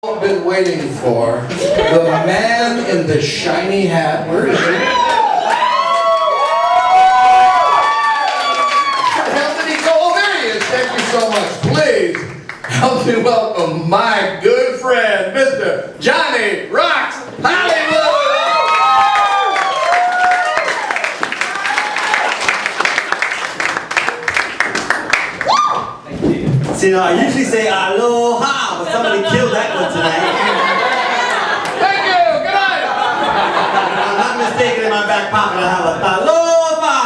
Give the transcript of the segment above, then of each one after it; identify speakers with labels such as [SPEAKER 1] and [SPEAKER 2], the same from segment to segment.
[SPEAKER 1] Been waiting for the man in the shiny hat. Where is he? Where the hell did he go? Oh, there he is. Thank you so much. Please help me welcome my good friend, Mr. Jhonny Rox Hollywood.
[SPEAKER 2] See, now I usually say aloha, but somebody killed that one tonight.
[SPEAKER 1] Thank you. Good night.
[SPEAKER 2] I'm not mistaken, in my back pocket I have a aloha.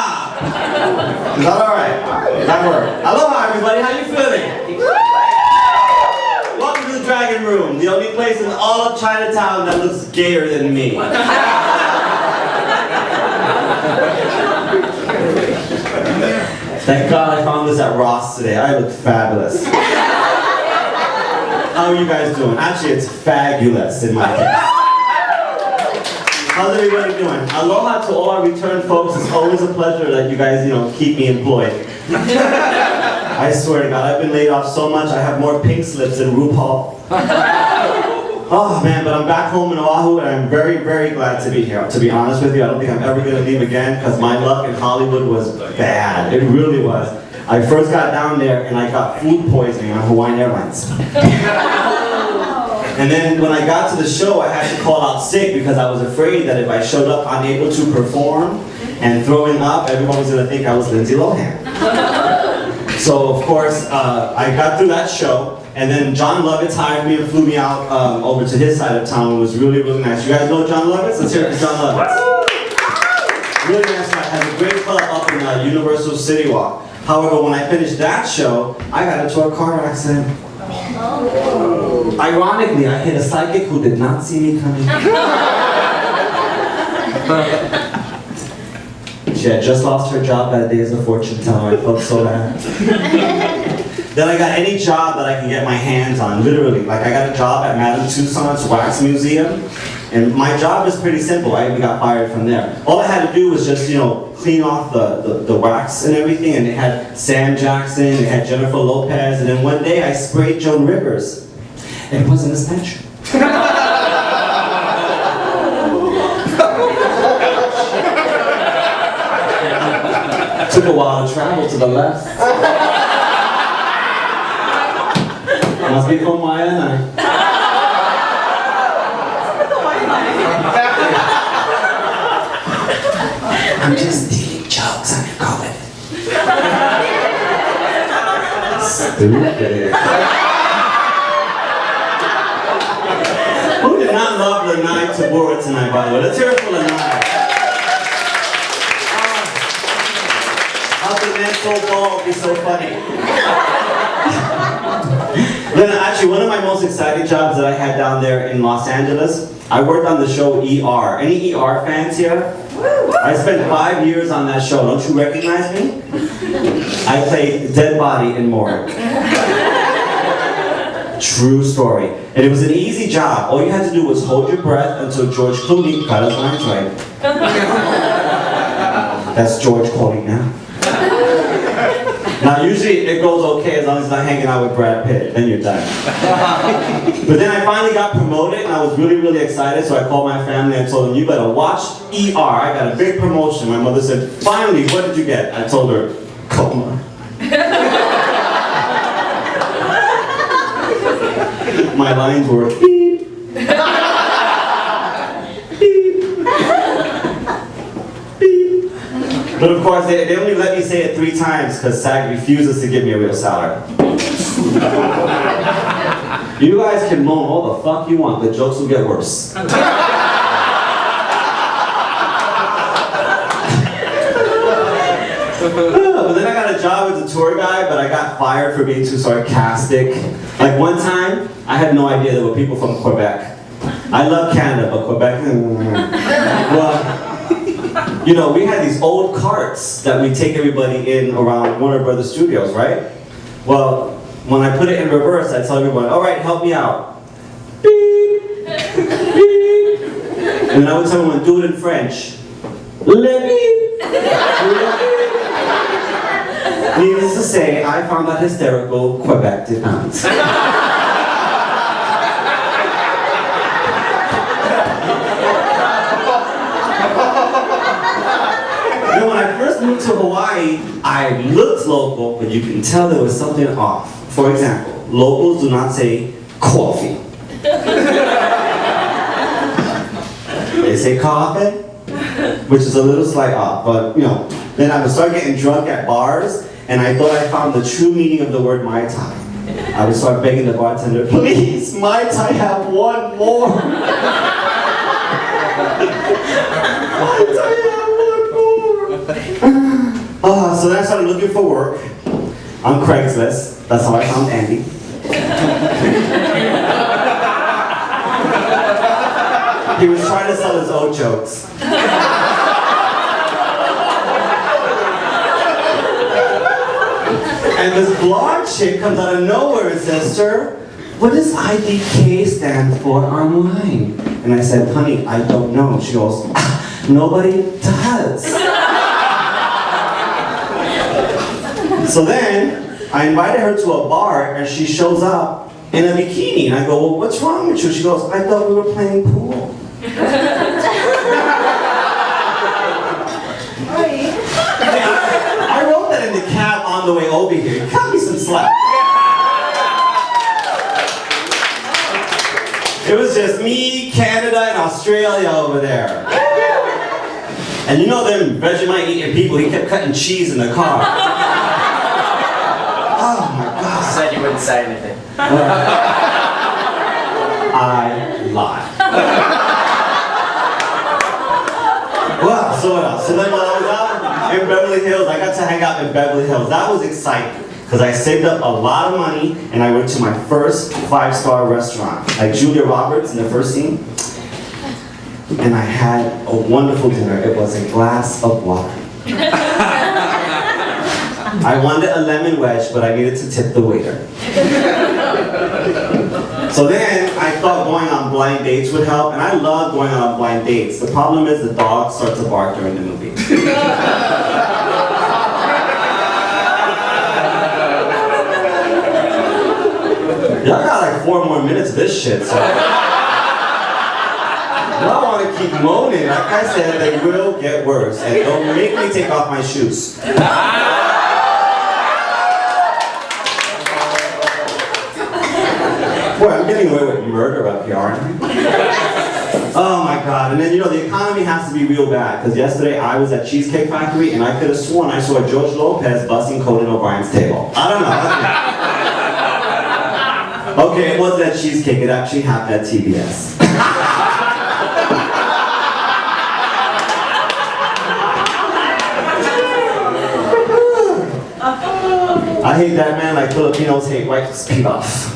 [SPEAKER 2] Is that all right? That worked. Aloha, everybody. How you feeling? Welcome to the Dragon Room, the only place in all of Chinatown that looks gayer than me. Thank God I found this at Ross today. I look fabulous. How are you guys doing? Actually, it's fabulous in my case. How's everybody doing? Aloha to all our return folks. It's always a pleasure that you guys, keep me employed. I swear to God, I've been laid off so much, I have more pink slips than RuPaul. Oh man, but I'm back home in Oahu and I'm very, very glad to be here. To be honest with you, I don't think I'm ever going to leave again because my luck in Hollywood was bad. It really was. I first got down there and I got food poisoning on Hawaiian Airlines. And then when I got to the show, I had to call out sick because I was afraid that if I showed up unable to perform and throwing up, everyone was going to think I was Lindsay Lohan. So of course, I got through that show. And then John Lovitz hired me and flew me out over to his side of town. It was really, really nice. You guys know John Lovitz? Let's hear it for John Lovitz. Really nice guy. Has a great club up in Universal City Walk. However, when I finished that show, I got into a car accident. Ironically, I hit a psychic who did not see me coming. She had just lost her job that day as a fortune teller. I felt so bad. Then I got any job that I can get my hands on, literally. Like I got a job at Madame Tussauds Wax Museum, and my job is pretty simple. I even got fired from there. All I had to do was just, clean off the wax and everything, and it had Sam Jackson, it had Jennifer Lopez, and then one day I sprayed Joan Rivers. And it wasn't a stench. Took a while to travel to the left. Must be from Waianae. I'm just stealing jokes on your COVID. Stupid. Who did not love Lanai Tabora tonight, by the way? Let's hear it for Lanai. How could man so bald be so funny? Then actually, one of my most exciting jobs that I had down there in Los Angeles, I worked on the show ER. Any ER fans here? I spent 5 years on that show. Don't you recognize me? I played dead body in morgue. True story. And it was an easy job. All you had to do was hold your breath until George Clooney got his lines right. That's George calling now. Now usually it goes okay as long as it's not hanging out with Brad Pitt, then you're done. But then I finally got promoted and I was really, really excited, so I called my family and told them, you better watch ER, I got a big promotion. My mother said, finally, what did you get? I told her, coma. My lines were, beep. But of course, they only let me say it 3 times because SAG refuses to give me a real salary. You guys can moan all the fuck you want, the jokes will get worse. But then I got a job as a tour guide, but I got fired for being too sarcastic. Like one time, I had no idea there were people from Quebec. I love Canada, but Quebec, well, we had these old carts that we take everybody in around Warner Brothers Studios, right? Well, when I put it in reverse, I tell everyone, all right, help me out. Beep, beep. And then I would tell everyone, do it in French. Le beep. Needless to say, I found that hysterical. Quebec did not. moved to Hawaii, I looked local, but you can tell there was something off. For example, locals do not say coffee. They say coffee, which is a little slight off, but you know. Then I would start getting drunk at bars, and I thought I found the true meaning of the word Mai Tai. I would start begging the bartender, please, Mai Tai, have one more. Mai Tai, have one more. So then I started looking for work on Craigslist. That's how I found Andy. He was trying to sell his own jokes. And this blonde chick comes out of nowhere and says, sir, what does IDK stand for online? And I said, honey, I don't know. She goes, nobody does. So then, I invited her to a bar and she shows up in a bikini. And I go, well, what's wrong with you? She goes, I thought we were playing pool. I wrote that in the cab on the way over here. Cut me some slack. It was just me, Canada, and Australia over there. And you know them Vegemite eating people, he kept cutting cheese in the car. Oh my God.
[SPEAKER 3] You said you wouldn't say anything.
[SPEAKER 2] I lied. Well, so what else? So then when I was out in Beverly Hills, I got to hang out in Beverly Hills. That was exciting, because I saved up a lot of money and I went to my first 5-star restaurant, like Julia Roberts in the first scene. And I had a wonderful dinner. It was a glass of water. I wanted a lemon wedge, but I needed to tip the waiter. So then I thought going on blind dates would help, and I love going on blind dates. The problem is the dog starts to bark during the movie. Y'all got like 4 more minutes of this shit, so. Y'all want to keep moaning. Like I said, they will get worse. And don't make me take off my shoes. Boy, I'm getting away with murder up here, aren't I? Oh my God. And then, you know, the economy has to be real bad. Because yesterday I was at Cheesecake Factory and I could have sworn I saw George Lopez busting Conan O'Brien's table. I don't know. Okay, it wasn't at Cheesecake. It actually happened at TBS. I hate that man like Filipinos hate white pilaf.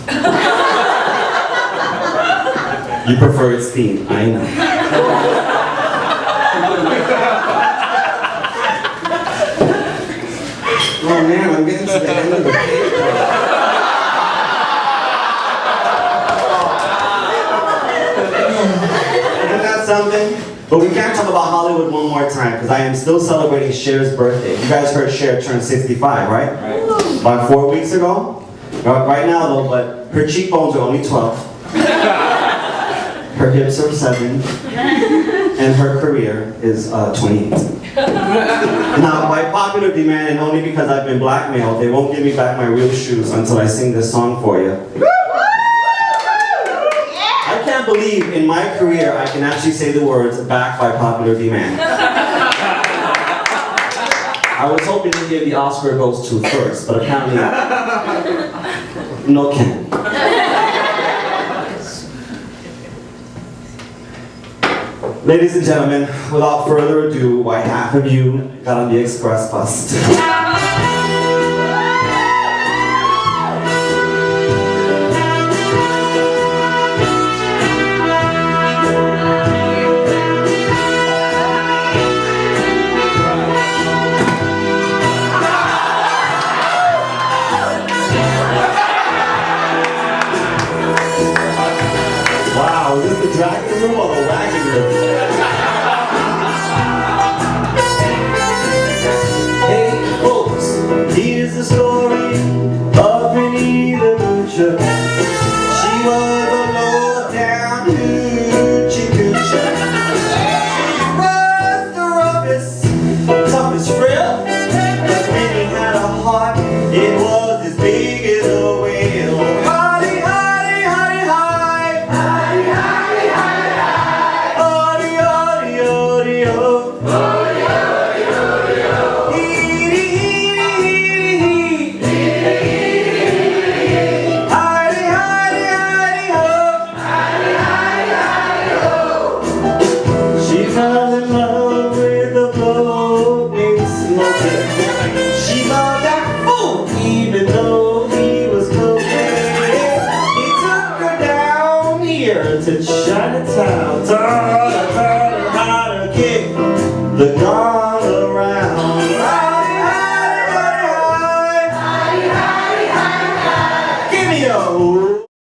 [SPEAKER 2] You prefer its theme, I know. Oh man, I'm getting to the end of the cake. Isn't that something? But we can't talk about Hollywood one more time because I am still celebrating Cher's birthday. You guys heard Cher turned 65, right? About 4 weeks ago? Right now though, but her cheekbones are only 12. Her hips are 7. And her career is 28. Now, by popular demand and only because I've been blackmailed, they won't give me back my real shoes until I sing this song for you. I can't believe in my career I can actually say the words back by popular demand. I was hoping to hear the Oscar goes to first, but apparently no can. Ladies and gentlemen, without further ado, why half of you got on the express bus. Wow, is this the dragon room or the wagon room? Hey folks, here's the story of Minnie the Moocher. She was a low-down hoochie-coocher. She was the roughest, toughest frill here to Chinatown.